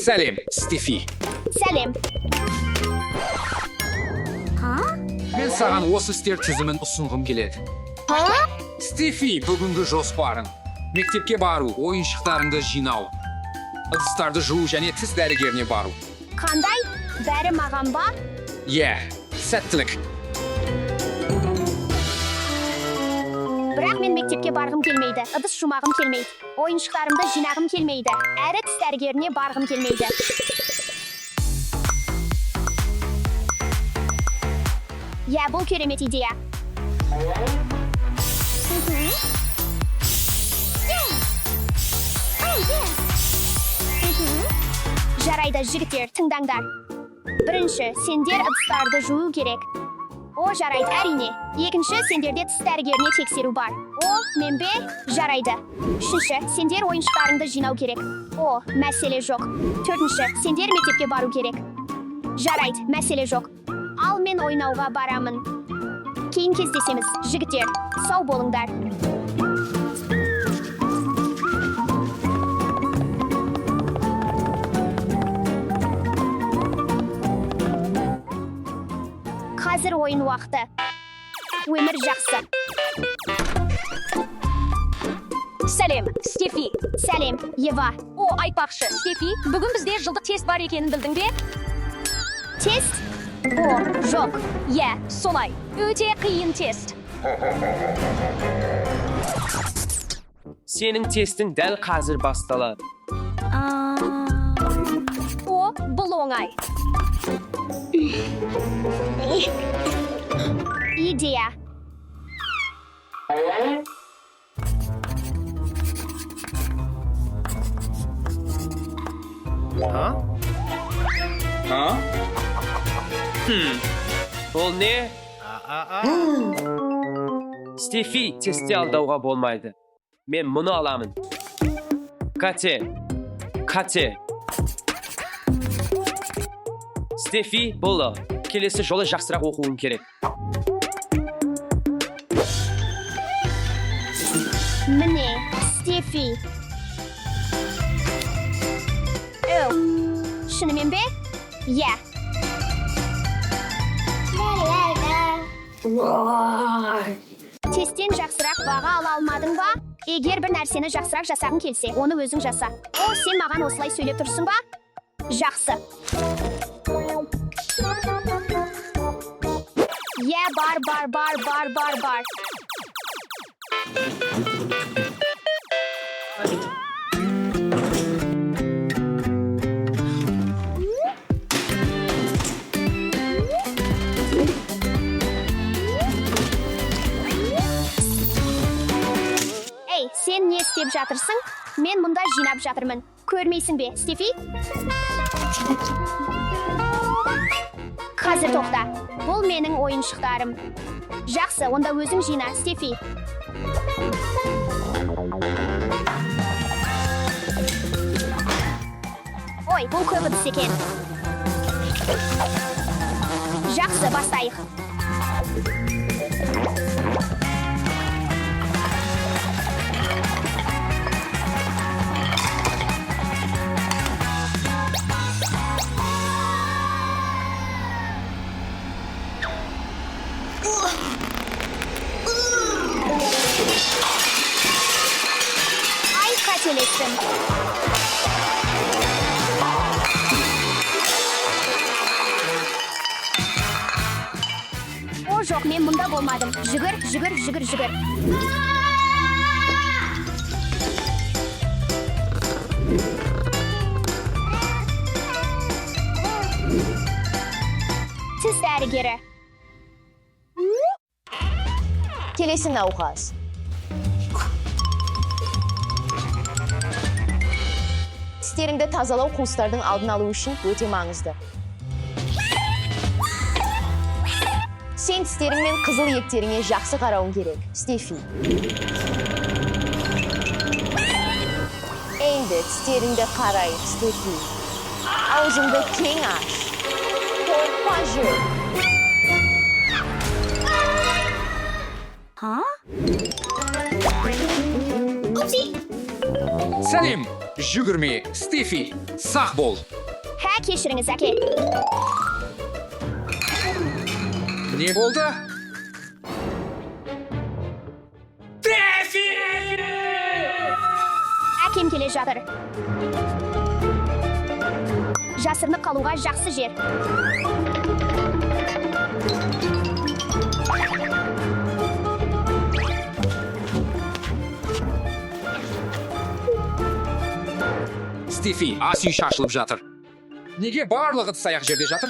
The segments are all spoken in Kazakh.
Сәлем, Стефи. Сәлем. Мен саған осы істер тізімін ұсынғым келеді. Стефи, бүгінгі жоспарың. Мектепке бару, ойыншықтарыңды жинау. Ыдыстарды жуу және тіс дәрігеріне бару. Қандай? Бәрі маған ба? Сәттілік. Бірақ мен мектепке барғым келмейді. Ыдыс жумағым келмейді. Ойыншықтарымды жинағым келмейді. Әрі тіс дәрігеріне барғым келмейді. Бұл керемет идея. Жарайды, жігіттер, тыңдаңдар. Бірінші, сендер ыдыстарды жуу керек. Жарайды, әрине. Екінші, сендерде тіс дәрігеріне тексеру бар. Мен бе? Жарайды. Үшінші, сендер ойыншықтарыңды жинау керек. Мәселе жоқ. Төртінші, сендер мектепке бару керек. Жарайды, мәселе жоқ. Ал мен ойнауға барамын. Кейін кездесеміз, жігіттер. Сау болыңдар. Қазір ойын уақыты. Өмір жақсы. Сәлем, Стефи. Сәлем, Ева. Айтпақшы, Стефи, бүгін бізде жылдық тест бар екенін білдің бе? Тест? Жоқ. Солай. Өте қиын тест. Сенің тестің дәл қазір басталады. Бұл оңай. Идея. Ол не? Стефи, тестте алдауға болмайды. Мен мұны аламын. Қате. Стефи, бұл келесі жолы жақсырақ оқуың керек. Міне, Стефи. Шынымен бе? Тесттен жақсырақ баға ала алмадың ба? Егер бір нәрсені жақсырақ жасағың келсе, оны өзің жаса. Сен маған осылай сөйлеп тұрсың ба? Жақсы. Бар. Сен не істеп жатырсың? Мен мұнда жинап жатырмын. Көрмейсің бе, Стефи? Қазір тоқта. Бұл менің ойыншықтарым. Жақсы, онда өзің жина, Стефи. Бұл көп ыдыс екен. Жақсы, бастайық. Қателестім. Жоқ, мен мұнда болмадым. Жүгір. Тіс дәрігері. Келесі науқас. Тістеріңді тазалау қуыстардың алдын алу үшін өте маңызды. Сен тістерің мен қызыл иектеріңе жақсы қарауың керек, Стефи. Енді тістеріңді қарай, Стефи. Аузыңды кең аш. Қорықпа жүр. Сәлем, Жүгірме, Стефи, сақ бол. Хә, кешіріңіз, әке. Не болды? Әкем келе жатыр. Жасырынып қалуға жақсы жер. Стефи, ас үй шашылып жатыр. Неге барлығы саяқ жерде жатыр?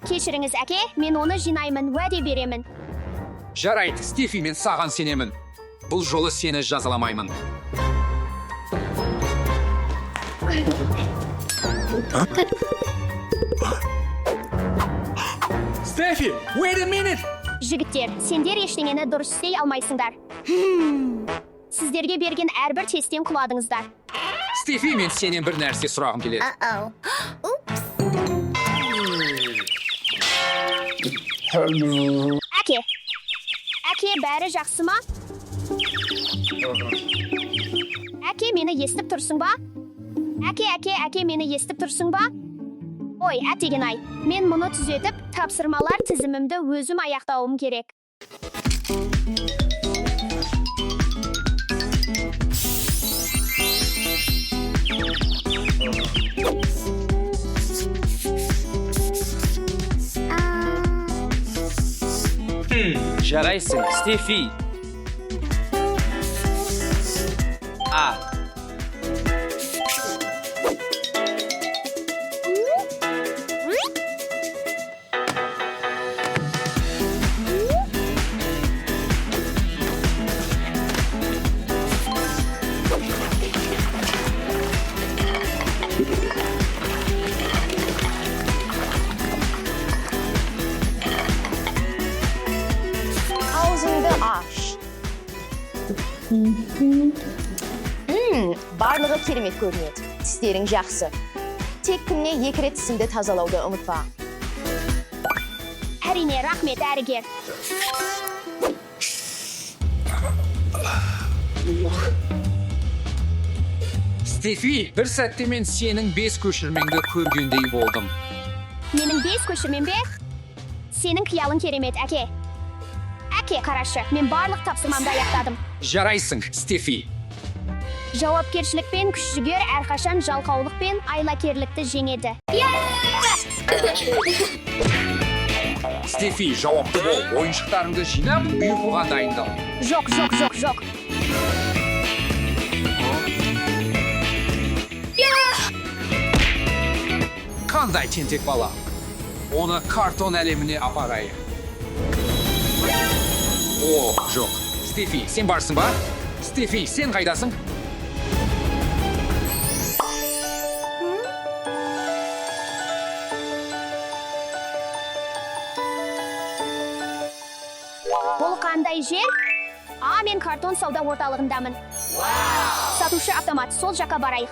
Кешіріңіз, әке, мен оны жинаймын, уәде беремін. Жарайды, Стефи, мен саған сенемін. Бұл жолы сені жазаламаймын. Стефи, wait a minute! Жігіттер, сендер ештеңені дұрыс істей алмайсыңдар. Сіздерге берген әрбір тесттен құладыңыздар. Стефи, мен сенен бір нәрсе сұрағым келеді. Әке, бәрі жақсы ма? Әке, мені естіп тұрсың ба? Әке, мені естіп тұрсың ба? Ой, әттеген-ай, мен мұны түзетіп, тапсырмалар тізімімді өзім аяқтауым керек. Жарайсың, Стефи. А. Ağzını aç. Барлығы керемет көрінеді. Тістерің жақсы. Тек күніне 2 рет тісіңді тазалауды ұмытпа. Әрине, рахмет, әрігер. Стефи, бір сәтте мен сенің 5 көшірмеңді көргендей болдым. Менің 5 көшірмем бе? Сенің қиялың керемет, әке. Әке, қарашы, мен барлық тапсырмамды аяқтадым. Жарайсың, Стефи. Жауапкершілік пен күш-жігер әрқашан жалқаулық пен айлакерлікті жеңеді. Стефи, жауапты бол. Ойыншықтарыңды жинап, ұйқыға дайындал. Жоқ. Қандай тентек бала? Оны картон әлеміне апарайық. О, жоқ. Стефи, сен барсың ба? Стефи, сен қайдасың? Бұл қандай жер? Мен картон сауда орталығындамын. Сатушы автомат, сол жаққа барайық.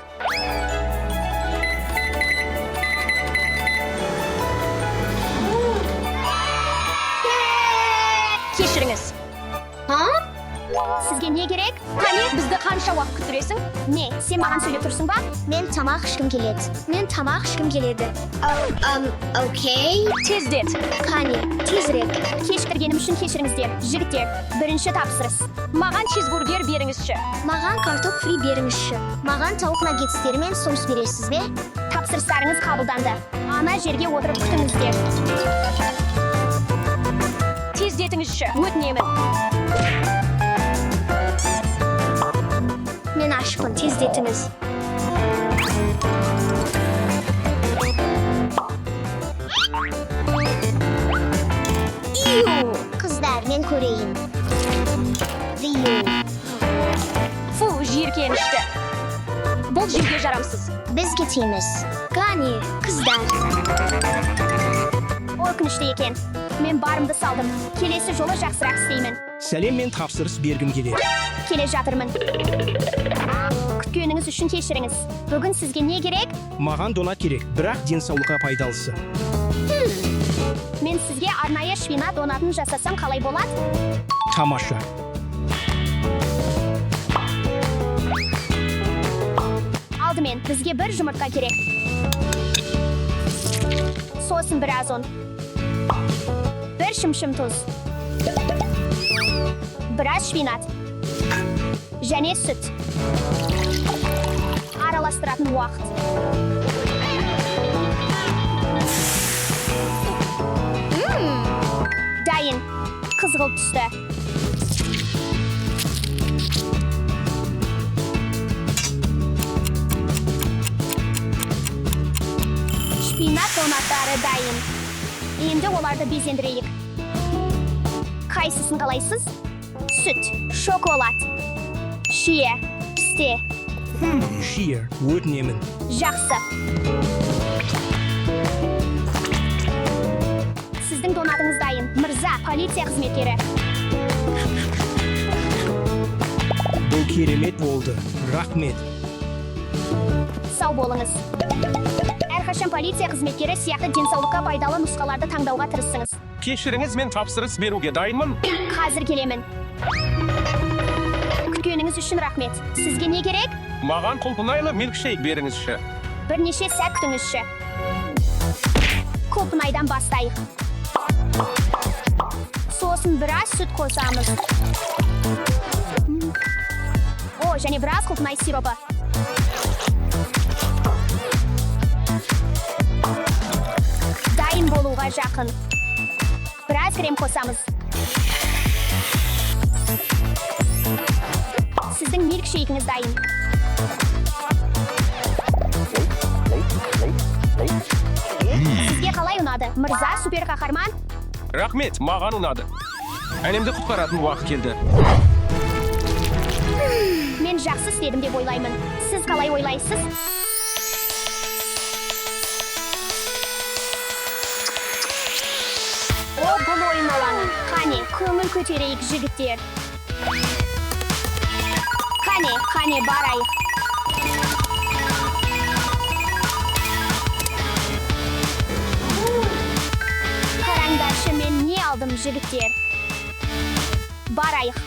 Кешіріңіз. Сізге не керек? Қане, бізді қанша уақыт күттіресің? Не, сен маған сөйлеп тұрсың ба? Мен тамақ ішкім келеді. Окей. Тездет. Қане, тезірек. Кешіктіргенім үшін кешіріңіздер. Жігіттер, бірінші тапсырыс. Маған чизбургер беріңізші. Маған картоп фри беріңізші. Маған тауық наггетстері мен соус бересіз бе? Тапсырыстарыңыз қабылданды. Ана жерге отырып күтіңіздер. Тездетіңізші, өтінемін. Мен ашпын, тездетіңіз. Қыздар, мен көрейін. Фу, жиіркенішті. Бұл жерге жарамсыз. Біз кетеміз. Қане, қыздар. Өкінішті екен. Мен барымды салдым. Келесі жолы жақсырақ істеймін. Сәлем, мен тапсырыс бергім келеді. Келе жатырмын. Күткеніңіз үшін кешіріңіз. Бүгін сізге не керек? Маған донат керек, бірақ денсаулыққа пайдалысы. Мен сізге арнайы шпинат донатын жасасам қалай болады? Тамаша. Алдымен бізге бір жұмыртқа керек. Сосын біраз ұн. Бір шымшым тұз. Біраз шпинат. Және сүт. Араластыратын уақыт. Дайын. Қызғылт түсті. Шпинат донаттары дайын. Енді оларды безендірейік. Қайсысын қалайсыз? Сүт, шоколад, шие, пісте. Шиер, өтінемін. Жақсы. Сіздің донатыңыз дайын. Мырза, полиция қызметкері. Бұл керемет болды. Рахмет. Сау болыңыз. Әрқашан полиция қызметкері сияқты денсаулыққа пайдалы нұсқаларды таңдауға тырысыңыз. Кешіріңіз, мен тапсырыс беруге дайынмын. Қазір келемін. Күткеніңіз үшін рахмет. Сізге не керек? Маған құлпынайлы милкшейк беріңізші. Бірнеше сәт күтіңізші. Құлпынайдан бастайық. Сосын біраз сүт қосамыз. Және біраз құлпынай сиропы. Дайын болуға жақын. Біраз крем қосамыз. Сіздің милкшейкіңіз дайын. Сізге қалай ұнады? Мырза, супер қаһарман? Рахмет, маған ұнады. Әлемді құтқаратын уақыт келді. Мен жақсы істедім деп ойлаймын. Сіз қалай ойлайсыз? Бұл ойын алаңы. Қане, көңіл көтерейік, жігіттер. Қане, барайық. Қараңдаршы, мен не алдым, жігіттер? Барайық.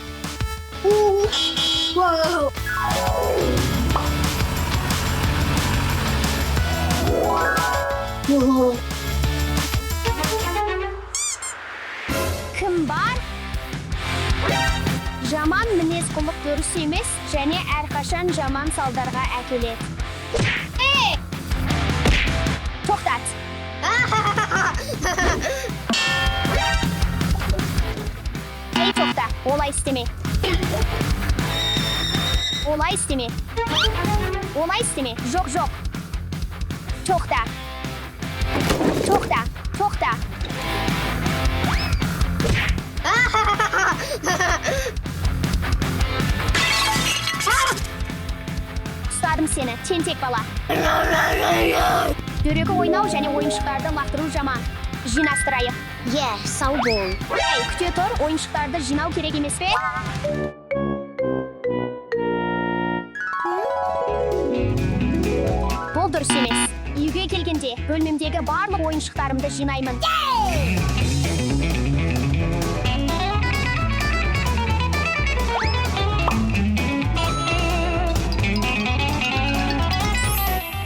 Кім бар? Жаман мінез құлық дұрыс емес, және әрқашан жаман салдарға әкеледі. Тоқтат. Тоқта, олай істеме. Жоқ. Тоқта. Ұстадым сені, тентек бала. Дөрекі ойнау және ойыншықтарды лақтыру жаман. Жинастырайық. Сау бол. Күте тұр, ойыншықтарды жинау керек емес пе? Бұл дұрыс емес. Үйге келгенде бөлмемдегі барлық ойыншықтарымды жинаймын.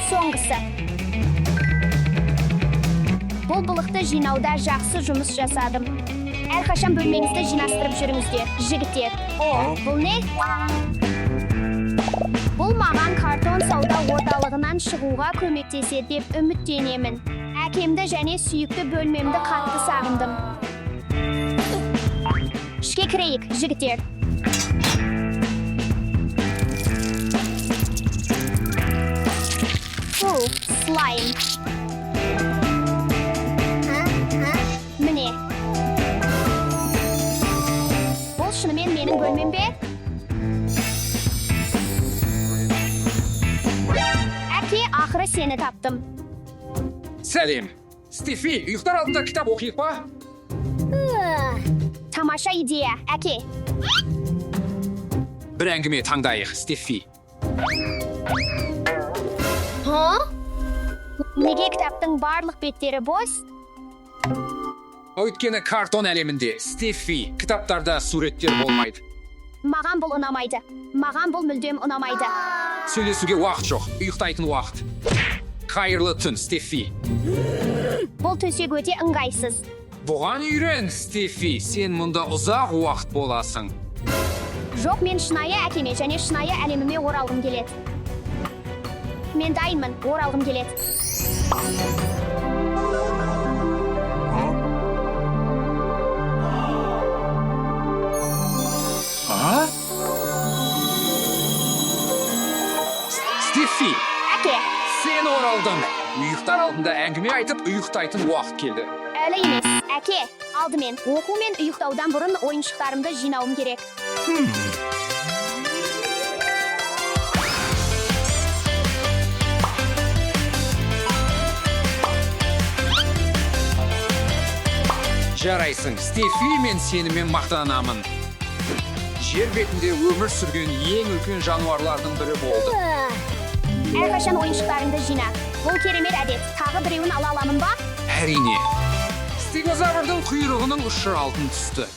Соңғысы. Бұл бұлықты жинауда жақсы жұмыс жасадым. Әрқашан бөлмеңізді жинастырып жүріңіздер, жігіттер. Бұл не? Бұл маған картон сауда орталығынан шығуға көмектеседі деп үміттенемін. Әкемді және сүйікті бөлмемді қатты сағындым. Ішке кірейік, жігіттер. Слайм. Міне. Бұл шынымен менің бөлмем бе? Ақыры сені таптым. Сәлем. Стефи, ұйықтар алдында кітап оқиық па? Тамаша идея, әке. Бір әңгіме таңдайық, Стефи. Неге кітаптың барлық беттері бос? Өйткені картон әлемінде, Стефи, кітаптарда суреттер болмайды. Маған бұл ұнамайды. Маған бұл мүлдем ұнамайды. Сөйлесуге уақыт жоқ. Ұйықтайтын уақыт. Қайырлы түн, Стефи. Бұл төсек өте ыңғайсыз. Бұған үйрен, Стефи. Сен мұнда ұзақ уақыт боласың. Жоқ, мен шынайы әкеме және шынайы әлеміме оралғым келеді. Мен дайынмын, оралғым келеді. Стефи, Әке, сен оралдың. Ұйықтар алдында әңгіме айтып, ұйықтайтын уақыт келді. әлі емес. Әке, алдымен оқу мен ұйықтаудан бұрын ойыншықтарымды жинауым керек. Жарайсың, Стефи, мен сенімен мақтанамын. Жер бетінде өмір сүрген ең үлкен жануарлардың бірі болды. Әрқашан ойыншықтарымды жина. Бұл керемет әдет. Тағы біреуін ала аламын ба? Әрине. Стегозаврдың құйрығының ұшы алтын түсті.